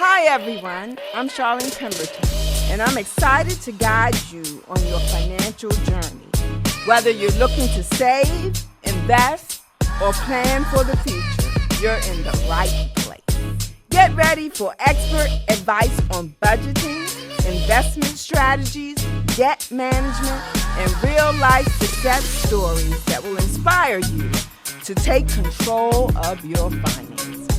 Hi everyone, I'm Charlene Pemberton, and I'm excited to guide you on your financial journey. Whether you're looking to save, invest, or plan for the future, you're in the right place. Get ready for expert advice on budgeting, investment strategies, debt management, and real-life success stories that will inspire you to take control of your finances.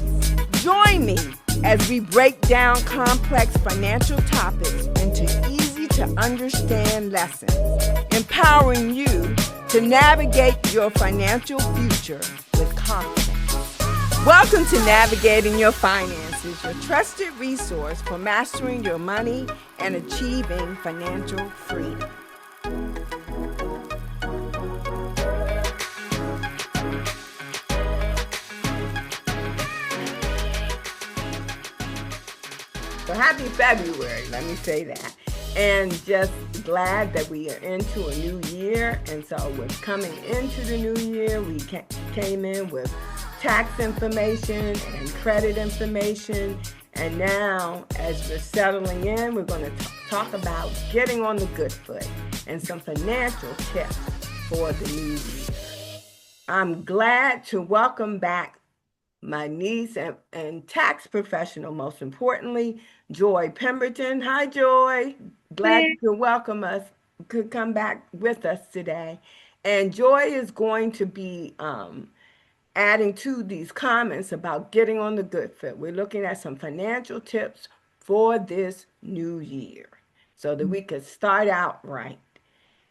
Join me as we break down complex financial topics into easy-to-understand lessons, empowering you to navigate your financial future with confidence. Welcome to Navigating Your Finances, your trusted resource for mastering your money and achieving financial freedom. So happy February, let me say that. And just glad that we are into a new year. And so we're coming into the new year. We came in with tax information and credit information. And now, as we're settling in, we're going to talk about getting on the good foot and some financial tips for the new year. I'm glad to welcome back my niece and tax professional, most importantly, Joy Pemberton. Hi, Joy. Glad you could come back with us today. And Joy is going to be adding to these comments about getting on the good foot. We're looking at some financial tips for this new year so that we could start out right.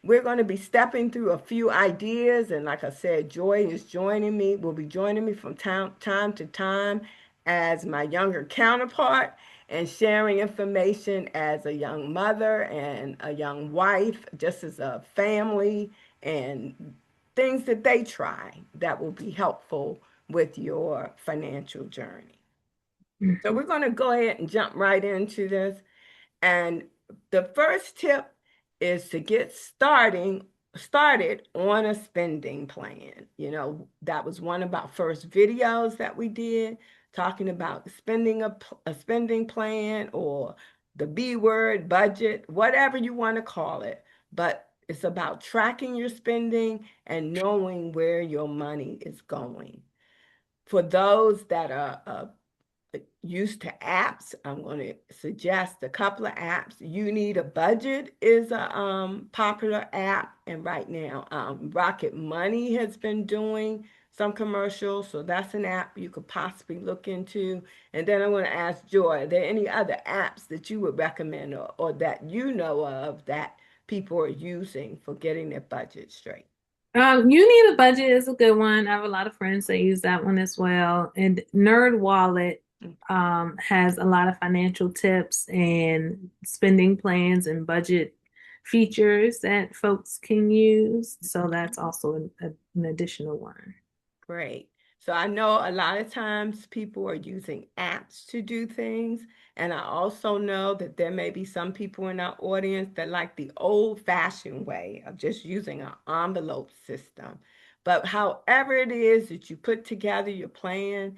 We're going to be stepping through a few ideas, and like I said, Joy is joining me. Will be joining me from time to time as my younger counterpart and sharing information as a young mother and a young wife, just as a family, and things that they try that will be helpful with your financial journey. So we're going to go ahead and jump right into this. And the first tip is to get started on a spending plan. You know, that was one of our first videos that we did, talking about spending a spending plan, or the B word, budget, whatever you want to call it. But it's about tracking your spending and knowing where your money is going. For those that are used to apps, I'm going to suggest a couple of apps. You Need a Budget is a popular app, and right now Rocket Money has been doing some commercials, so that's an app you could possibly look into. And then I'm going to ask Joy, are there any other apps that you would recommend, or that you know of that people are using for getting their budget straight? You Need a Budget is a good one. I have a lot of friends that use that one as well. And NerdWallet has a lot of financial tips and spending plans and budget features that folks can use. So that's also an additional one. Great. So I know a lot of times people are using apps to do things. And I also know that there may be some people in our audience that like the old-fashioned way of just using an envelope system. But however it is that you put together your plan,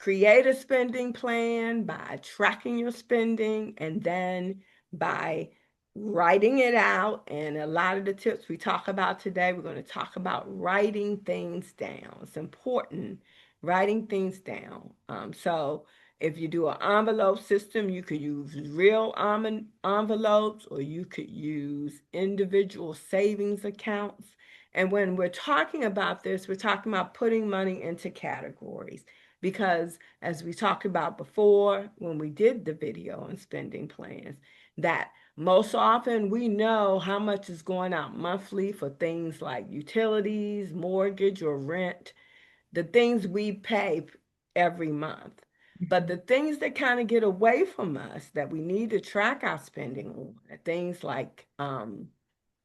create a spending plan by tracking your spending, and then by writing it out. And a lot of the tips we talk about today, we're going to talk about writing things down. It's important, writing things down. So if you do an envelope system, you could use real envelopes, or you could use individual savings accounts. And when we're talking about this, we're talking about putting money into categories. Because as we talked about before, when we did the video on spending plans, that most often we know how much is going out monthly for things like utilities, mortgage, or rent, the things we pay every month. But the things that kind of get away from us that we need to track our spending on are things like when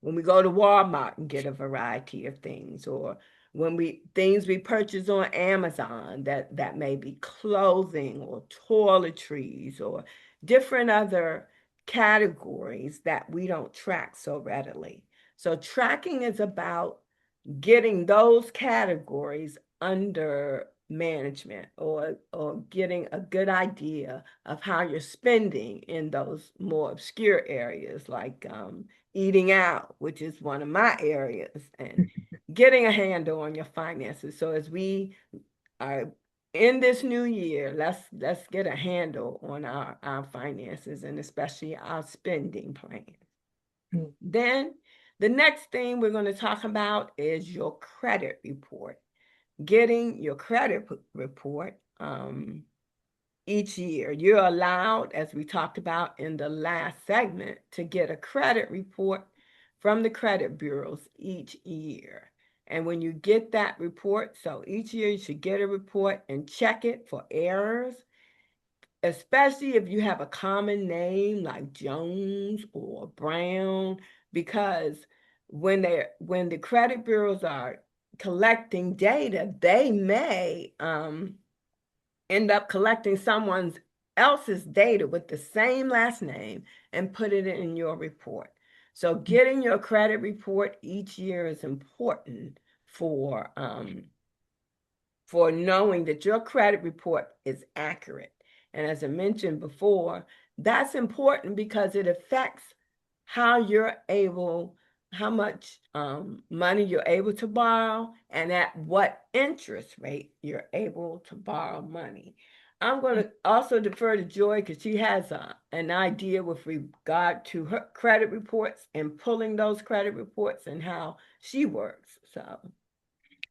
we go to Walmart and get a variety of things, or when things we purchase on Amazon, that may be clothing or toiletries or different other categories that we don't track so readily. So tracking is about getting those categories under management or getting a good idea of how you're spending in those more obscure areas like eating out, which is one of my areas, and getting a handle on your finances. So as we are in this new year, let's get a handle on our finances and especially our spending plan. Mm. Then the next thing we're going to talk about is your credit report. Getting your credit report each year. You're allowed, as we talked about in the last segment, to get a credit report from the credit bureaus each year. And when you get that report, so each year you should get a report and check it for errors, especially if you have a common name like Jones or Brown, because when the credit bureaus are collecting data, they may end up collecting someone else's data with the same last name and put it in your report. So getting your credit report each year is important for knowing that your credit report is accurate. And as I mentioned before, that's important because it affects how you're able, how much money you're able to borrow, and at what interest rate you're able to borrow money. I'm going to also defer to Joy because she has an idea with regard to her credit reports and pulling those credit reports and how she works. So.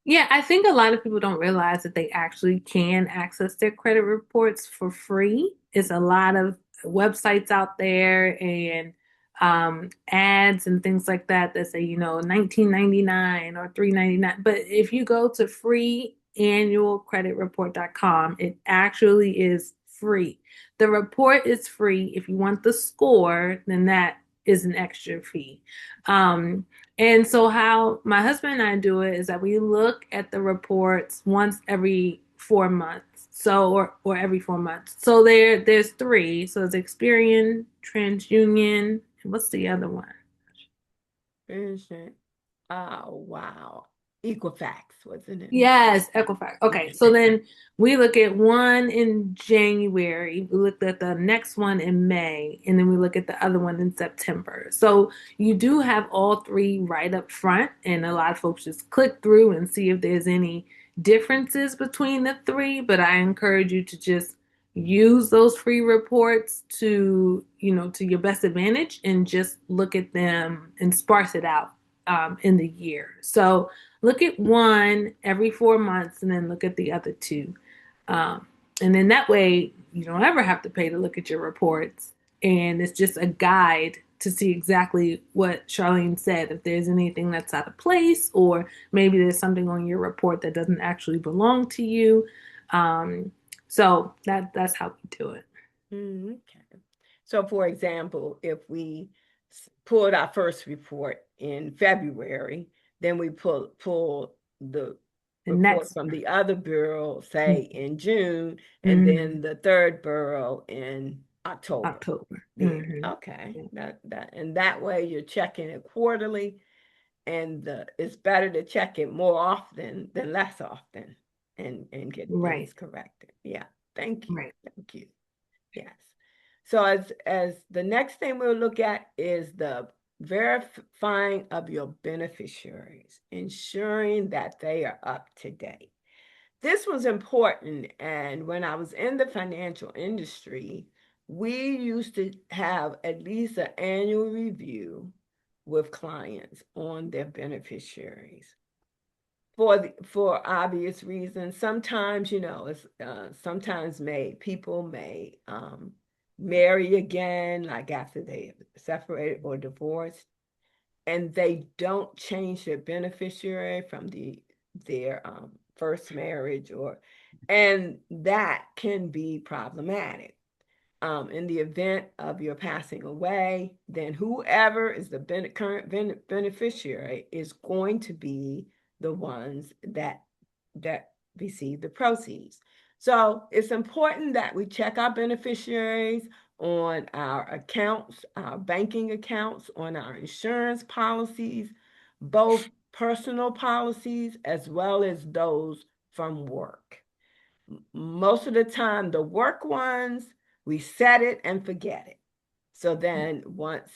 Yeah, I think a lot of people don't realize that they actually can access their credit reports for free. It's a lot of websites out there and ads and things like that that say, 19.99 or 3.99. But if you go to freeannualcreditreport.com, it actually is free. The report is free. If you want the score, then that is an extra fee. And so how my husband and I do it is that we look at the reports once every 4 months. So or every 4 months. So there's three. So it's Experian, TransUnion, and what's the other one? Vision. Oh, wow. Equifax, wasn't it? Yes, Equifax. Okay, so then we look at one in January, we looked at the next one in May, and then we look at the other one in September. So you do have all three right up front, and a lot of folks just click through and see if there's any differences between the three, but I encourage you to just use those free reports to your best advantage and just look at them and sparse it out in the year. So look at one every 4 months and then look at the other two. Um, and then that way you don't ever have to pay to look at your reports. And it's just a guide to see exactly what Charlene said. If there's anything that's out of place, or maybe there's something on your report that doesn't actually belong to you. So that's how we do it. Okay. So, for example, if we pulled our first report in February, then we pull the The report next from the other bureau, say in June, and Mhm. then the third bureau in October. October. Then, okay, Yeah. and that way you're checking it quarterly, and it's better to check it more often than less often, and get Right. things corrected. Yeah, thank you, Right. thank you. Yes. So as the next thing we'll look at is the verifying of your beneficiaries, ensuring that they are up to date. This was important, and when I was in the financial industry, we used to have at least an annual review with clients on their beneficiaries for obvious reasons. Sometimes, it's sometimes people may marry again, like after they separated or divorced, and they don't change their beneficiary from their first marriage, and that can be problematic. In the event of your passing away, then whoever is the current beneficiary is going to be the ones that receive the proceeds. So it's important that we check our beneficiaries on our accounts, our banking accounts, on our insurance policies, both personal policies as well as those from work. Most of the time, the work ones, we set it and forget it. So then once,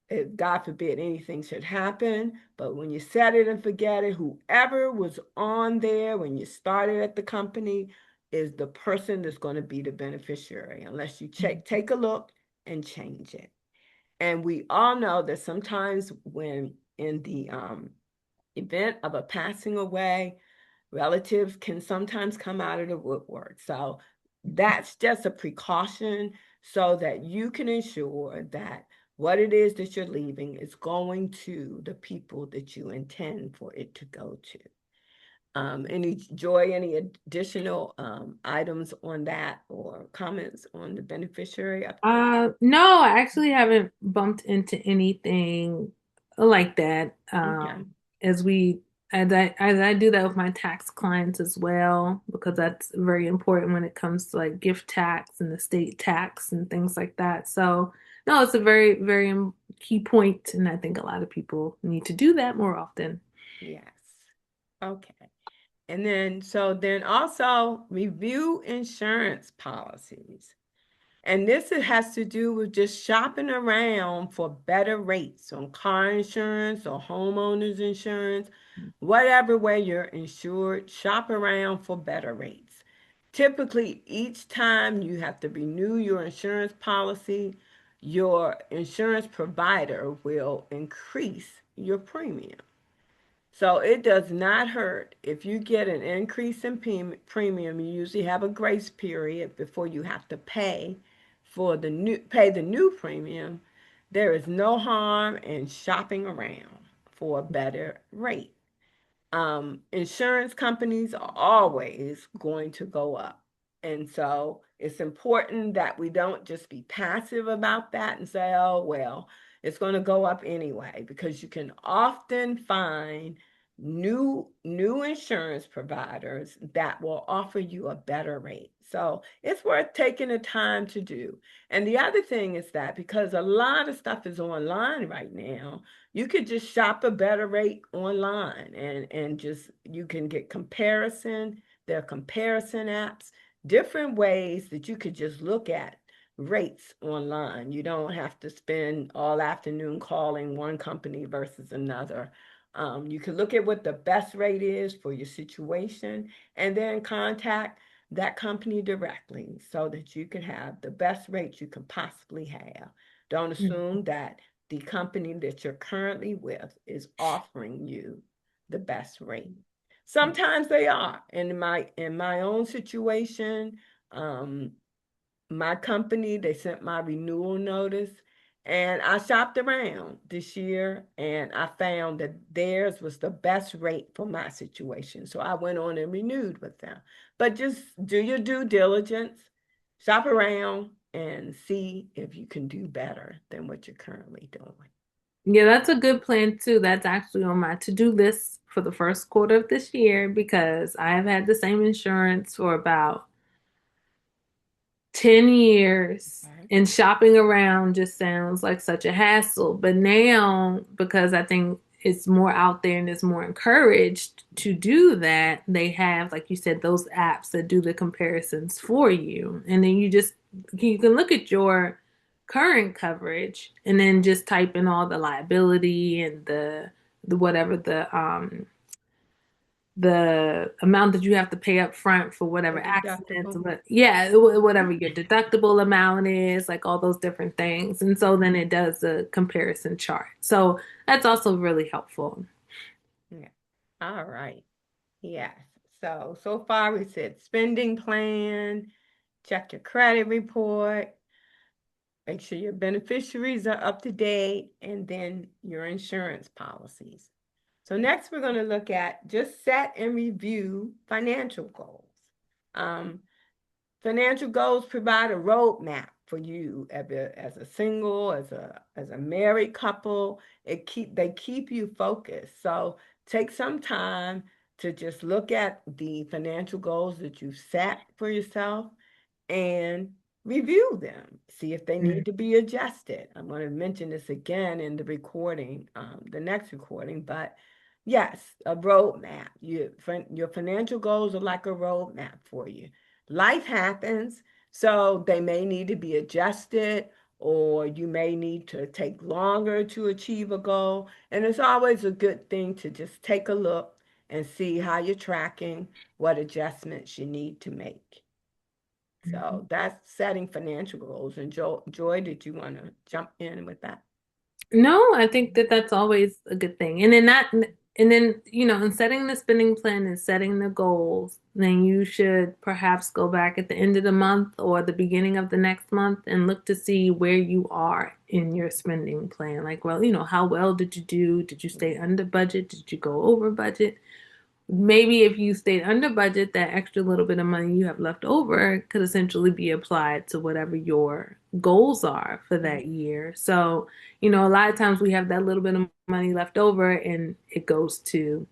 if God forbid anything should happen, but when you set it and forget it, whoever was on there when you started at the company is the person that's going to be the beneficiary, unless you take a look and change it. And we all know that sometimes when in the event of a passing away, relatives can sometimes come out of the woodwork. So that's just a precaution so that you can ensure that what it is that you're leaving is going to the people that you intend for it to go to. Any additional items on that or comments on the beneficiary? No, I actually haven't bumped into anything like that. Okay. As we as I do that with my tax clients as well, because that's very important when it comes to like gift tax and estate tax and things like that. So no, it's a very, very key point, and I think a lot of people need to do that more often. Yes. Okay. And then also review insurance policies. And this has to do with just shopping around for better rates on car insurance or homeowners insurance, whatever way you're insured, shop around for better rates. Typically, each time you have to renew your insurance policy, your insurance provider will increase your premium. So it does not hurt if you get an increase in premium. You usually have a grace period before you have to pay the new premium. There is no harm in shopping around for a better rate. Insurance companies are always going to go up. And so it's important that we don't just be passive about that and say, oh, well, it's going to go up anyway, because you can often find new insurance providers that will offer you a better rate. So it's worth taking the time to do. And the other thing is that because a lot of stuff is online right now, you could just shop a better rate online and just you can get comparison. There are comparison apps, different ways that you could just look at rates online. You don't have to spend all afternoon calling one company versus another. You can look at what the best rate is for your situation and then contact that company directly so that you can have the best rate you can possibly have. Don't assume that the company that you're currently with is offering you the best rate. Sometimes they are. And in my own situation, um, my company, they sent my renewal notice, and I shopped around this year and I found that theirs was the best rate for my situation. So I went on and renewed with them. But just do your due diligence, shop around and see if you can do better than what you're currently doing. Yeah, that's a good plan too. That's actually on my to-do list for the first quarter of this year because I have had the same insurance for about 10 years, Okay. and shopping around just sounds like such a hassle. But now, because I think it's more out there and it's more encouraged to do that, they have, like you said, those apps that do the comparisons for you. And then you can look at your current coverage and then just type in all the liability and the whatever the amount that you have to pay up front for The whatever accidents, deductible. yeah, whatever your deductible amount is, like all those different things. And so then it does a comparison chart. So that's also really helpful. Yeah. All right. Yes. So far we said spending plan, check your credit report, make sure your beneficiaries are up to date, and then your insurance policies. So next we're going to look at just set and review financial goals. Um, Financial goals provide a roadmap for you as a single, as a married couple. They keep you focused. So take some time to just look at the financial goals that you've set for yourself and review them. See if they need to be adjusted. I'm going to mention this again in the recording, the next recording, but yes, a roadmap. Your financial goals are like a roadmap for you. life happens, so they may need to be adjusted, or you may need to take longer to achieve a goal. And it's always a good thing to just take a look and see how you're tracking, what adjustments you need to make. Mhm. So that's setting financial goals. And Joy, did you want to jump in with that? No, I think that that's always a good thing. And then, in setting the spending plan and setting the goals, then you should perhaps go back at the end of the month or the beginning of the next month and look to see where you are in your spending plan. Like, well, how well did you do? Did you stay under budget? Did you go over budget? Maybe if you stayed under budget, that extra little bit of money you have left over could essentially be applied to whatever your goals are for that year. So, a lot of times we have that little bit of money left over and it goes to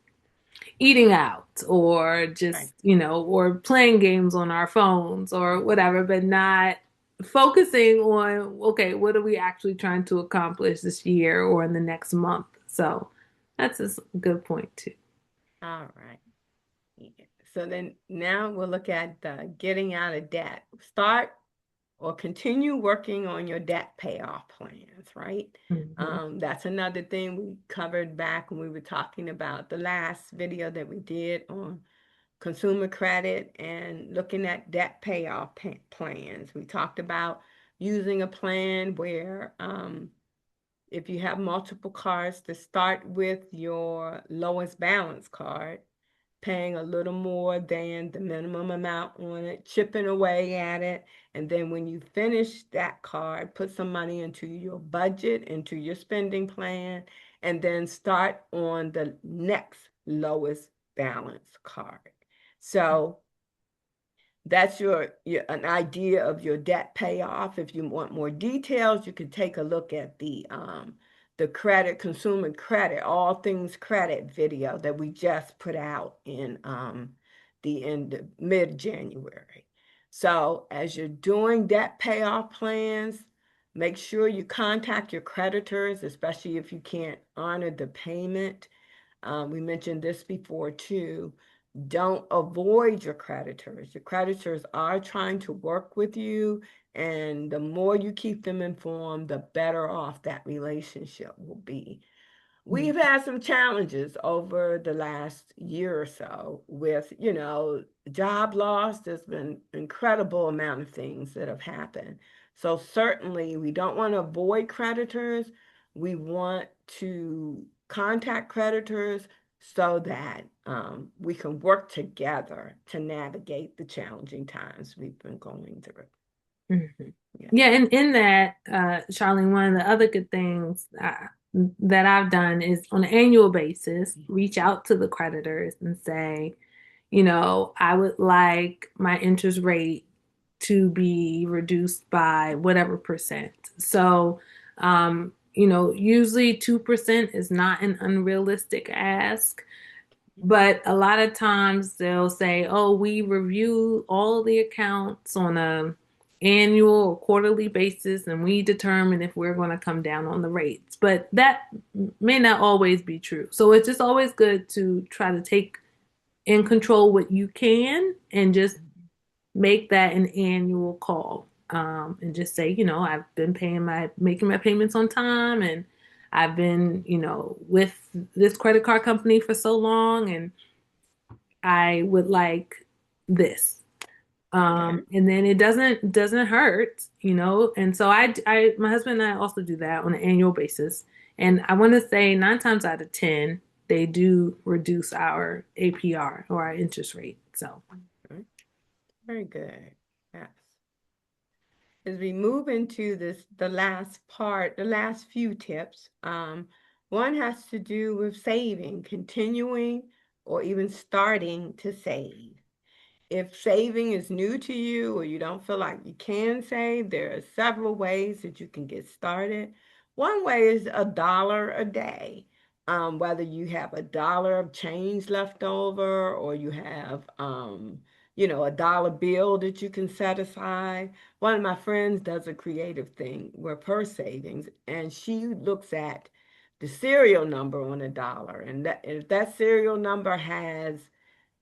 eating out or Right. just, or playing games on our phones or whatever, but not focusing on, okay, what are we actually trying to accomplish this year or in the next month? So that's a good point too. All right. Yeah. So then now we'll look at getting out of debt. Start or continue working on your debt payoff plans, right? Mhm. That's another thing we covered back when we were talking about the last video that we did on consumer credit and looking at debt payoff plans. We talked about using a plan where if you have multiple cards, to start with your lowest balance card, paying a little more than the minimum amount on it, chipping away at it. And then when you finish that card, put some money into your budget, into your spending plan, and then start on the next lowest balance card. So that's your an idea of your debt payoff. If you want more details, you can take a look at the credit, consumer credit, all things credit video that we just put out in the end of mid-January. So as you're doing debt payoff plans, make sure you contact your creditors, especially if you can't honor the payment. We mentioned this before too. Don't avoid your creditors. Your creditors are trying to work with you, and the more you keep them informed, the better off that relationship will be. We've had some challenges over the last year or so with, job loss. There's been incredible amount of things that have happened. So certainly we don't want to avoid creditors. We want to contact creditors so that we can work together to navigate the challenging times we've been going through. Mhm. Yeah. Yeah, and in that, Charlene, one of the other good things that I've done is on an annual basis, reach out to the creditors and say, I would like my interest rate to be reduced by whatever percent. So, usually 2% is not an unrealistic ask. But a lot of times they'll say, "Oh, we review all the accounts on a annual or quarterly basis, and we determine if we're going to come down on the rates." But that may not always be true. So it's just always good to try to take and control what you can, and just make that an annual call. And just say, I've been making my payments on time, and I've been, with this credit card company for so long, and I would like this. Yeah. And then it doesn't hurt, And so my husband and I also do that on an annual basis. And I want to say 9 times out of 10, they do reduce our APR or our interest rate. So, Okay. Very good. Yes. As we move into the last part, the last few tips, one has to do with saving, continuing, or even starting to save. If saving is new to you or you don't feel like you can save, there are several ways that you can get started. One way is $1 a day. Whether you have $1 of change left over or you have, a dollar bill that you can set aside. One of my friends does a creative thing with her savings, and she looks at the serial number on $1, and that if that serial number has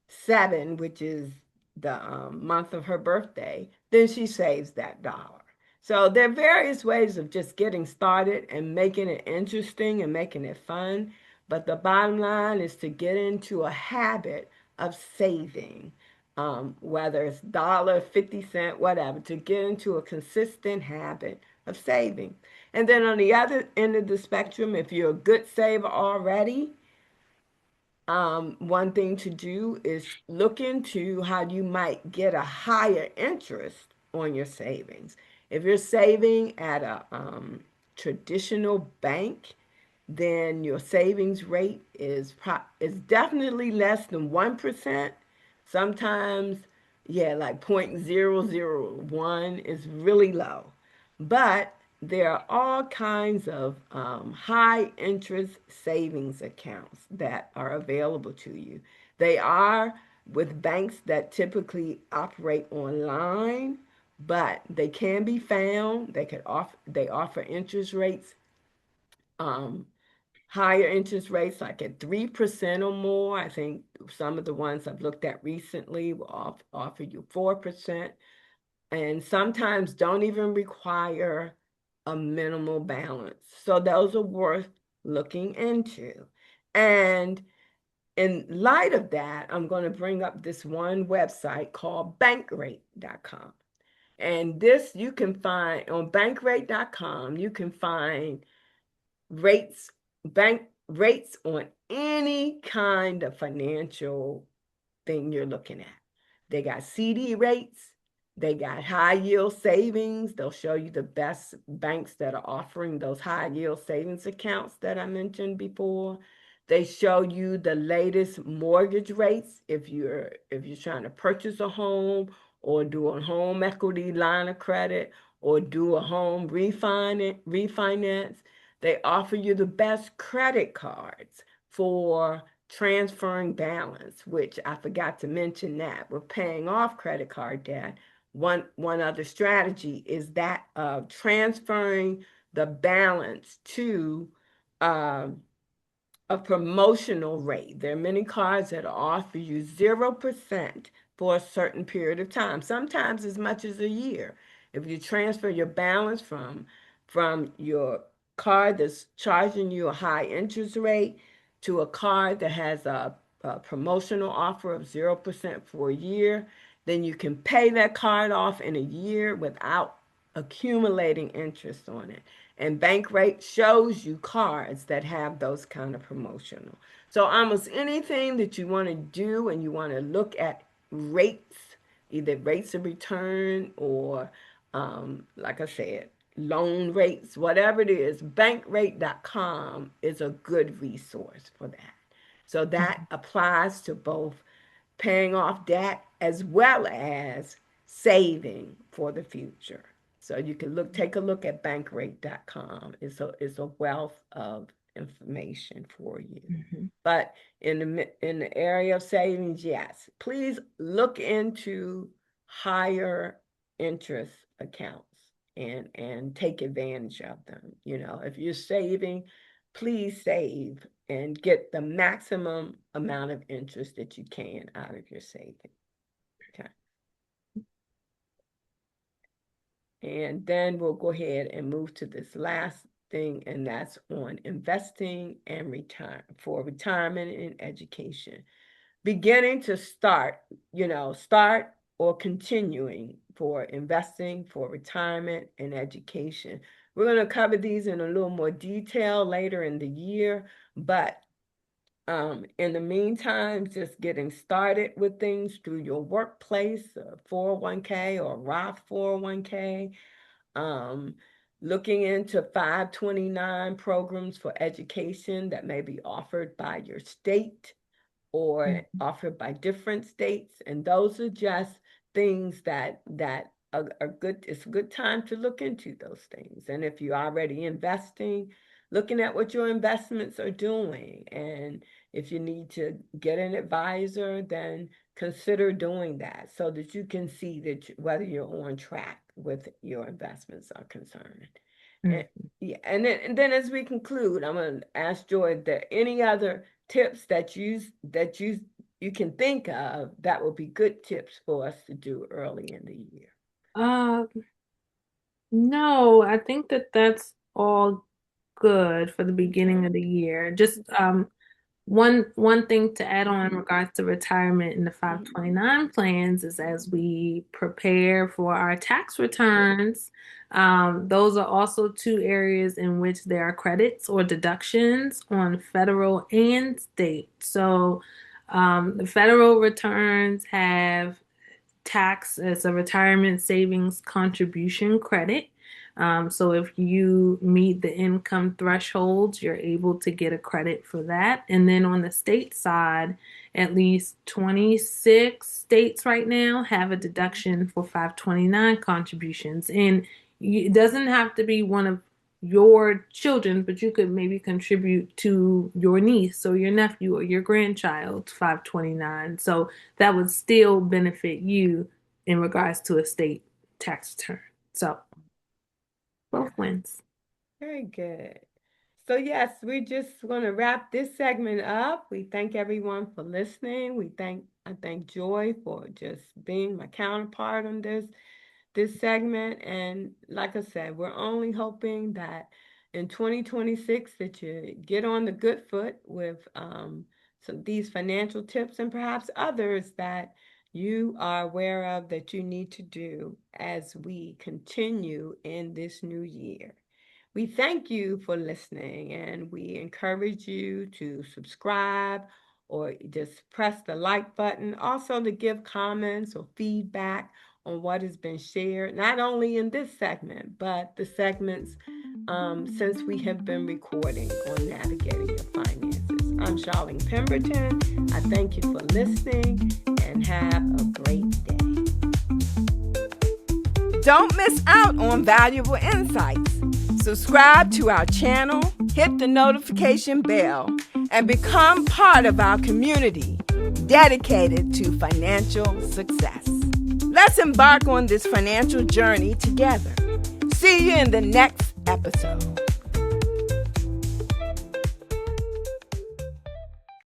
7, which is the month of her birthday, then she saves that dollar. So there are various ways of just getting started and making it interesting and making it fun. But the bottom line is to get into a habit of saving, whether it's dollar, 50 cent, whatever, to get into a consistent habit of saving. And then on the other end of the spectrum, if you're a good saver already, one thing to do is look into how you might get a higher interest on your savings. If you're saving at a traditional bank, then your savings rate is definitely less than 1%. Sometimes, yeah, like 0.001 is really low. But there are all kinds of high interest savings accounts that are available to you. They are with banks that typically operate online, but they can be found. They offer interest rates, um, higher interest rates, like at 3% or more. I think some of the ones I've looked at recently will offer you 4%, and sometimes don't even require a minimal balance. So those are worth looking into. And in light of that, I'm going to bring up this one website called bankrate.com. And this you can find on bankrate.com, you can find rates, bank rates on any kind of financial thing you're looking at. They got CD rates, they got high yield savings. They'll show you the best banks that are offering those high yield savings accounts that I mentioned before. They show you the latest mortgage rates if you're trying to purchase a home or do a home equity line of credit or do a home refinance. They offer you the best credit cards for transferring balance, which I forgot to mention that we're paying off credit card debt. One other strategy is that of transferring the balance to um, a promotional rate. There are many cards that offer you 0% for a certain period of time, sometimes as much as a year. If you transfer your balance from your card that's charging you a high interest rate to a card that has a promotional offer of 0% for a year, then you can pay that card off in a year without accumulating interest on it. And Bankrate shows you cards that have those kind of promotional. So almost anything that you want to do and you want to look at rates, either rates of return or, like I said, loan rates, whatever it is, bankrate.com is a good resource for that. So that applies to both paying off debt as well as saving for the future. So you can take a look at bankrate.com. It's a wealth of information for you. Mhm. But in the area of savings, yes, please look into higher interest accounts and take advantage of them. If you're saving, please save and get the maximum amount of interest that you can out of your saving. Okay. And then we'll go ahead and move to this last thing, and that's on investing and for retirement and education. Beginning to start or continuing for investing for retirement and education. We're going to cover these in a little more detail later in the year, but in the meantime, just getting started with things through your workplace, 401k or Roth 401k, um, looking into 529 programs for education that may be offered by your state or Mhm. offered by different states. And those are just things that are good. It's a good time to look into those things. And if you're already investing, looking at what your investments are doing. And if you need to get an advisor, then consider doing that so that you can see whether you're on track with your investments are concerned. And, Mhm. yeah, and then as we conclude, I'm going to ask Joy, are there any other tips that you you can think of that would be good tips for us to do early in the year? Uh, no, I think that that's all good for the beginning Okay. of the year. Just one thing to add on in regards to retirement and the Mhm. 529 plans is as we prepare for our tax returns, those are also two areas in which there are credits or deductions on federal and state. So the federal returns have tax as a retirement savings contribution credit. So if you meet the income thresholds, you're able to get a credit for that. And then on the state side, at least 26 states right now have a deduction for 529 contributions. And it doesn't have to be one of your children, but you could maybe contribute to your niece or your nephew or your grandchild's 529. So that would still benefit you in regards to a state tax return. So both wins. Very good. So yes, we just want to wrap this segment up. We thank everyone for listening. I thank Joy for just being my counterpart on this segment. And like I said, we're only hoping that in 2026 that you get on the good foot with some these financial tips and perhaps others that you are aware of that you need to do as we continue in this new year. We thank you for listening and we encourage you to subscribe or just press the like button. Also, to give comments or feedback on what has been shared, not only in this segment, but the segments since we have been recording on navigating your finances. I'm Charlene Pemberton. I thank you for listening and have a great day. Don't miss out on valuable insights. Subscribe to our channel, hit the notification bell, and become part of our community dedicated to financial success. Let's embark on this financial journey together. See you in the next episode.